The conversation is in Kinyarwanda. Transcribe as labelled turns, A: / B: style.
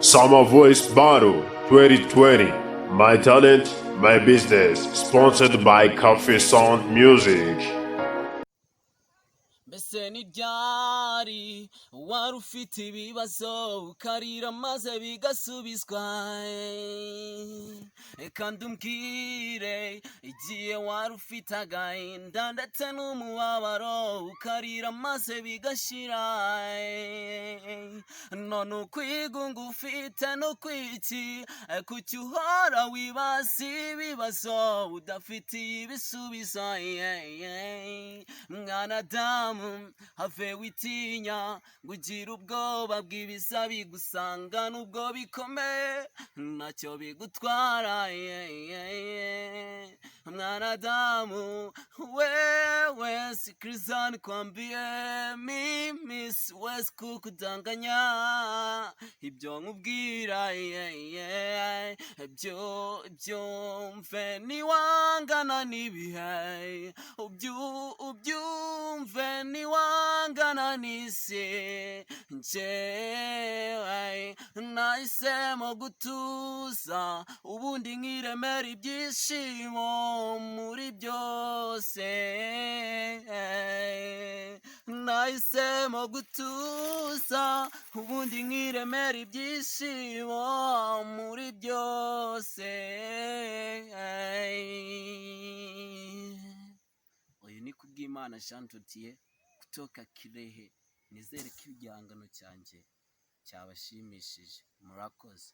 A: Summer Voice Battle 2020. My talent, my business. Sponsored by Coffee Sound Music.
B: Mbese ni ryari wari ufite ibibazo ukarira maze bigasubizwa, kandi umbwire igihe wari ufite agahinda ndetse n'umubabaro ukarira maze bigashira, none ukwigunga ufite no kwiki, kuki uhora wibaza ibibazo udafitiye ibisubizo, mwana damu have witinya ngugira ubwoba bw'ibiza bigusanga nubwo bikomeye ntacyo bigutwara, mwanadamu wewe sikiliza nikwambie mimi siwezi kukudanganya, ibyo nkubwira byumve niwangana n'ibihe, ubyumve niwangana n'isi, njyewe nahisemo gutuza ubundi nkiremera ibyishimo muri byose, nahisemo gutuza ubundi nkiremera ibyishimo muri byose. Uyu ni kubw'Imana Shantutiye kutoka Kirehe. Nizere ko igihangano cyanjye cyabashimishije. Murakoze.